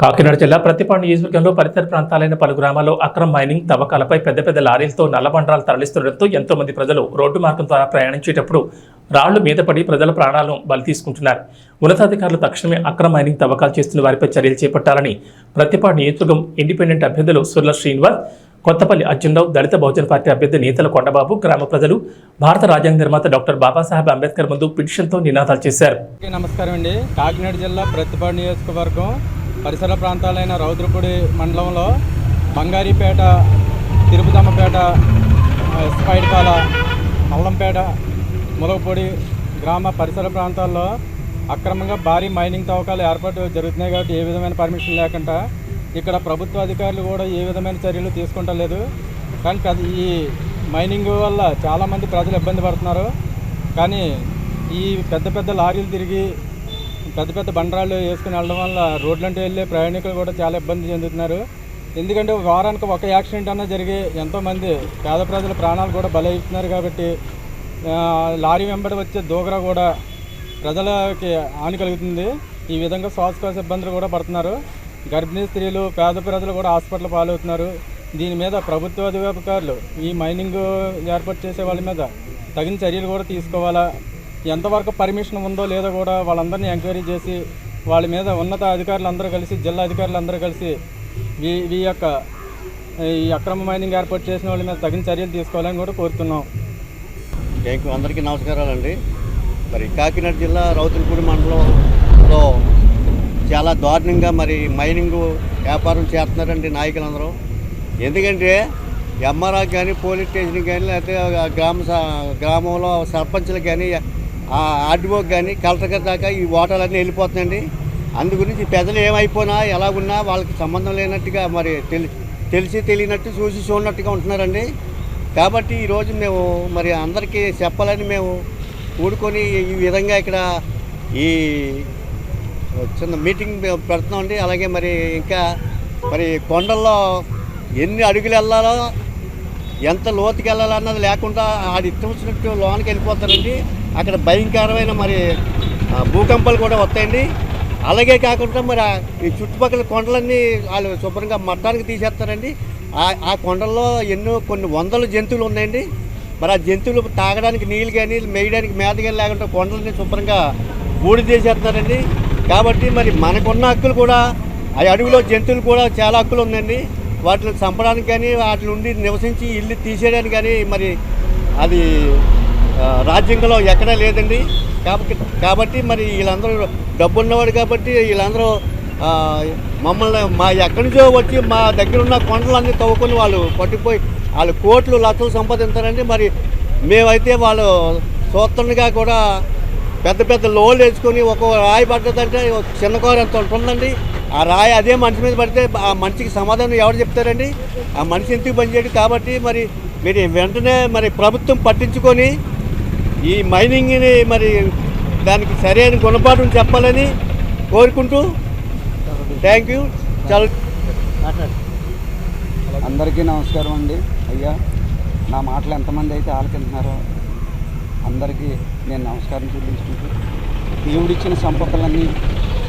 కాకినాడ జిల్లా ప్రతిపాడు నియోజకవర్గంలో పరిసర ప్రాంతాలైన పలు గ్రామాల్లో అక్రమ మైనింగ్ తవ్వకాలపై పెద్ద పెద్ద లారీలతో నల్లబండరాలు తరలిస్తుండటంతో ఎంతో మంది ప్రజలు రోడ్డు మార్గం ద్వారా ప్రయాణించేటప్పుడు రాళ్లు మీద పడి ప్రజల ప్రాణాలను బలి తీసుకుంటున్నారు. ఉన్నతాధికారులు తక్షణమే అక్రమ మైనింగ్ తవ్వకాలు చేస్తున్న వారిపై చర్యలు చేపట్టాలని ప్రతిపాడు నియోజకవర్గం ఇండిపెండెంట్ అభ్యర్థులు సుర్ల శ్రీనివాస్, కొత్తపల్లి అర్జున్రావు, దళిత బహుజన పార్టీ అభ్యర్థి నేతల కొండబాబు గ్రామ ప్రజలు భారత రాజ్యాంగ నిర్మాత డాక్టర్ బాబాసాహెబ్ అంబేద్కర్ ముందు పిటిషన్తో నినాదాలు చేశారు. నమస్కారం అండి. కాకినాడ జిల్లా ప్రతిపాడు నియోజకవర్గం పరిసర ప్రాంతాలైన రౌద్రపూడి మండలంలో బంగారీపేట, తిరుపతమ్మపేట, స్పైడ్పాల, మల్లంపేట, ములగపూడి గ్రామ పరిసర ప్రాంతాల్లో అక్రమంగా భారీ మైనింగ్ తవ్వకాలు ఏర్పాటు జరుగుతున్నాయి. కాబట్టి ఏ విధమైన పర్మిషన్ లేకుండా ఇక్కడ ప్రభుత్వ అధికారులు కూడా ఏ విధమైన చర్యలు తీసుకుంటలేదు. కానీ ఈ మైనింగ్ వల్ల చాలామంది ప్రజలు ఇబ్బంది పడుతున్నారు. కానీ ఈ పెద్ద పెద్ద లారీలు తిరిగి పెద్ద పెద్ద బండరాళ్ళు వేసుకుని వెళ్ళడం వల్ల రోడ్లంటే వెళ్ళే ప్రయాణికులు కూడా చాలా ఇబ్బంది చెందుతున్నారు. ఎందుకంటే వారానికి ఒక యాక్సిడెంట్ అన్నా జరిగి ఎంతోమంది పేద ప్రజల ప్రాణాలు కూడా బలవుతున్నారు. కాబట్టి లారీ వెంబడి వచ్చే దూగర కూడా ప్రజలకి హాని కలుగుతుంది. ఈ విధంగా శ్వాసకోశ ఇబ్బందులు కూడా పడుతున్నారు. గర్భిణీ స్త్రీలు, పేద ప్రజలు కూడా హాస్పిటల్ పాలవుతున్నారు. దీని మీద ప్రభుత్వ అధికారులు ఈ మైనింగ్ ఏర్పాటు చేసే వాళ్ళ మీద తగిన చర్యలు కూడా తీసుకోవాలా. ఎంతవరకు పర్మిషన్ ఉందో లేదో కూడా వాళ్ళందరినీ ఎంక్వైరీ చేసి వాళ్ళ మీద ఉన్నత అధికారులు అందరూ కలిసి, జిల్లా అధికారులు అందరూ కలిసి ఈ అక్రమ మైనింగ్ ఏర్పాటు చేసిన వాళ్ళ మీద తగిన చర్యలు తీసుకోవాలని కూడా కోరుతున్నాం. అందరికీ నమస్కారాలండి. మరి కాకినాడ జిల్లా రౌతులపూడి మండలంలో చాలా దారుణంగా మరి మైనింగ్ వ్యాపారం చేస్తున్నారండి నాయకులందరూ. ఎందుకంటే ఎంఆర్ఆర్ కానీ, పోలీస్ స్టేషన్కి కానీ, లేకపోతే గ్రామంలో సర్పంచ్లకు కానీ, ఆర్డీఓకి కానీ, కలెక్టర్ దాకా ఈ ఓటర్లన్నీ వెళ్ళిపోతున్నాయండి. అందు గురించి ప్రజలు ఏమైపోయినా ఎలాగున్నా వాళ్ళకి సంబంధం లేనట్టుగా మరి తెలిసి తెలియనట్టు, చూసి చూడనట్టుగా ఉంటున్నారండి. కాబట్టి ఈరోజు మేము మరి అందరికీ చెప్పాలని మేము కూడుకొని ఈ విధంగా ఇక్కడ ఈ చిన్న మీటింగ్ పెడుతున్నామండి. అలాగే మరి ఇంకా మరి కొండల్లో ఎన్ని అడుగులు వెళ్ళాలో, ఎంత లోతుకి వెళ్ళాలన్నది లేకుండా ఆడి ఇష్టం వచ్చినట్టు లోనికి వెళ్ళిపోతారండి. అక్కడ భయంకరమైన మరి భూకంపాలు కూడా వస్తాయండి. అలాగే కాకుండా మరి ఈ చుట్టుపక్కల కొండలన్నీ వాళ్ళు శుభ్రంగా మట్టానికి తీసేస్తారండి. ఆ కొండల్లో కొన్ని వందల జంతువులు ఉన్నాయండి. మరి ఆ జంతువులు తాగడానికి నీళ్ళు కానీ, మేయడానికి మేత కానీ లేకుండా కొండలని శుభ్రంగా బూడి తీసేస్తున్నారండి. కాబట్టి మరి మనకున్న హక్కులు కూడా ఆ అడవిలో జంతువులు కూడా చాలా హక్కులు ఉందండి. వాటిని చంపడానికి కానీ, వాటి నుండి నివసించి ఇల్లు తీసేయడానికి కానీ మరి అది రాజ్యాంగంలో ఎక్కడా లేదండి. కాబట్టి మరి వీళ్ళందరూ డబ్బు ఉన్నవాడు కాబట్టి వీళ్ళందరూ మమ్మల్ని ఎక్కడి నుంచో వచ్చి మా దగ్గర ఉన్న కొండలన్నీ తవ్వుకొని వాళ్ళు పట్టుకుపోయి వాళ్ళు కోట్లు లక్షలు సంపాదించారండి. మరి మేమైతే వాళ్ళు చూస్తుండగా కూడా పెద్ద పెద్ద లోన్లు వేసుకొని ఒక రాయి పడ్డదంటే చిన్న కారు ఎంత ఉంటుందండి. ఆ రాయి అదే మనిషి మీద పడితే ఆ మనిషికి సమాధానం ఎవరు చెప్తారండి? ఆ మనిషి ఎందుకు పనిచేయడు? కాబట్టి మరి మీరు వెంటనే మరి ప్రభుత్వం పట్టించుకొని ఈ మైనింగ్ని మరి దానికి సరైన గుణపాఠం చెప్పాలని కోరుకుంటూ థ్యాంక్ యూ. చాలా అందరికీ నమస్కారం అండి. అయ్యా, నా మాటలు ఎంతమంది అయితే ఆలకింటున్నారో అందరికీ నేను నమస్కారం చెల్లించుకుంటూ, దేవుడిచ్చిన సంపదలన్నీ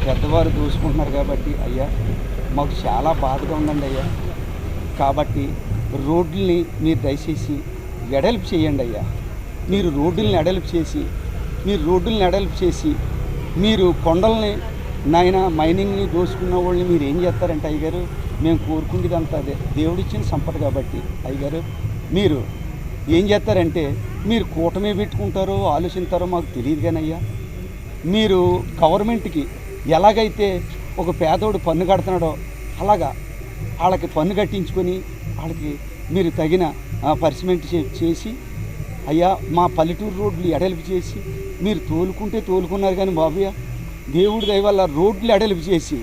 పెద్దవారు దోసుకుంటున్నారు కాబట్టి అయ్యా మాకు చాలా బాధగా ఉందండి అయ్యా. కాబట్టి రోడ్లని మీరు దయచేసి వెడల్పు చేయండి అయ్యా. మీరు రోడ్డుల్ని వెడల్పు చేసి మీరు కొండల్ని మైనింగ్ని దోసుకున్న వాళ్ళని మీరు ఏం చేస్తారంటే అయ్యగారు, మేము కోరుకుంది అంతా అదే, దేవుడిచ్చిన సంపద కాబట్టి అయ్యగారు మీరు ఏం చేస్తారంటే మీరు కూటమి పెట్టుకుంటారో ఆలోచిస్తారో మాకు తెలియదు. కానీ అయ్యా, మీరు గవర్నమెంట్కి ఎలాగైతే ఒక పేదోడు పన్ను కడుతున్నాడో అలాగా వాళ్ళకి పన్ను కట్టించుకొని వాళ్ళకి మీరు తగిన పర్సిమెంట్ చేసి అయ్యా మా పల్లెటూరు రోడ్లు ఎడలిపి చేసి మీరు తోలుకున్నారు. కానీ బాబయ్య, దేవుడి దయ వల్ల రోడ్లు ఎడలిపి చేసి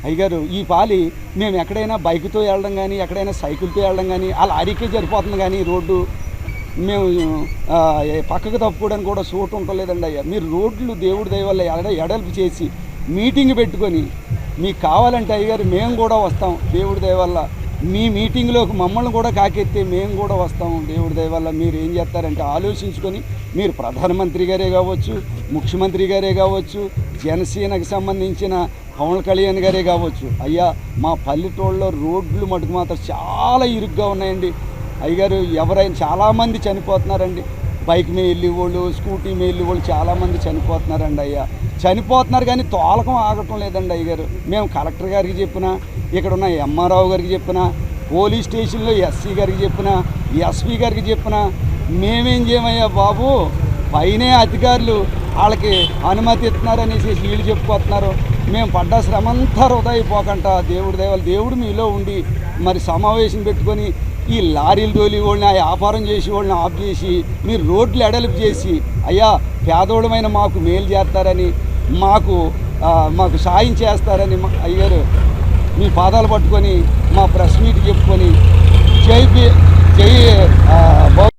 అయ్యగారు ఈ పాలి మేము ఎక్కడైనా బైక్తో వెళ్ళడం కానీ, ఎక్కడైనా సైకిల్తో వెళ్ళడం కానీ ఆ లారీకే సరిపోతుంది. కానీ రోడ్డు మేము పక్కకు తప్పుకోవడానికి కూడా చోటు ఉండలేదండి అయ్యా. మీరు రోడ్లు దేవుడి దయ వల్ల ఎడల్పు చేసి మీటింగ్ పెట్టుకొని మీకు కావాలంటే అయ్యగారు మేము కూడా వస్తాం. దేవుడి దయ వల్ల మీ మీటింగ్లోకి మమ్మల్ని కూడా కాకెత్తే మేము కూడా వస్తాము. దేవుడి దయ వల్ల మీరు ఏం చేస్తారంటే ఆలోచించుకొని మీరు ప్రధానమంత్రి గారే కావచ్చు, ముఖ్యమంత్రి గారే కావచ్చు, జనసేనకు సంబంధించిన పవన్ కళ్యాణ్ గారే కావచ్చు, అయ్యా మా పల్లెటూళ్ళలో రోడ్లు మటుకు మాత్రం చాలా ఇరుగ్గా ఉన్నాయండి అయ్యగారు. ఎవరైనా చాలామంది చనిపోతున్నారండి, బైక్ మీద వెళ్ళి వాళ్ళు, స్కూటీ మీద వెళ్ళి వాళ్ళు చాలామంది చనిపోతున్నారండి అయ్యా. చనిపోతున్నారు కానీ తోలకం ఆగటం లేదండి అయ్యగారు. మేము కలెక్టర్ గారికి చెప్పినా, ఇక్కడ ఉన్న ఎంఆర్ఓ గారికి చెప్పినా, పోలీస్ స్టేషన్లో ఎస్సీ గారికి చెప్పినా, ఎస్పీ గారికి చెప్పినా మేమేం చేయమయ్యా బాబు, పైనే అధికారులు వాళ్ళకి అనుమతి ఇస్తున్నారనేసి వీళ్ళు చెప్పుకోతున్నారు. మేము పడ్డ శ్రమంతా వృధా అయిపోకుండా దేవుడి దయవల్ల దేవుడు మీలో ఉండి మరి సమావేశం పెట్టుకొని ఈ లారీలు తోలి వాళ్ళని, ఆ వ్యాపారం చేసి వాళ్ళని ఆఫ్ చేసి మీరు రోడ్లు ఎడలిపు చేసి అయ్యా పేదోళమైన మాకు మేలు చేస్తారని, మాకు సాయం చేస్తారని అయ్యారు మీ పాదాలు పట్టుకొని మా ప్రెస్ మీట్ చెప్పుకొని జై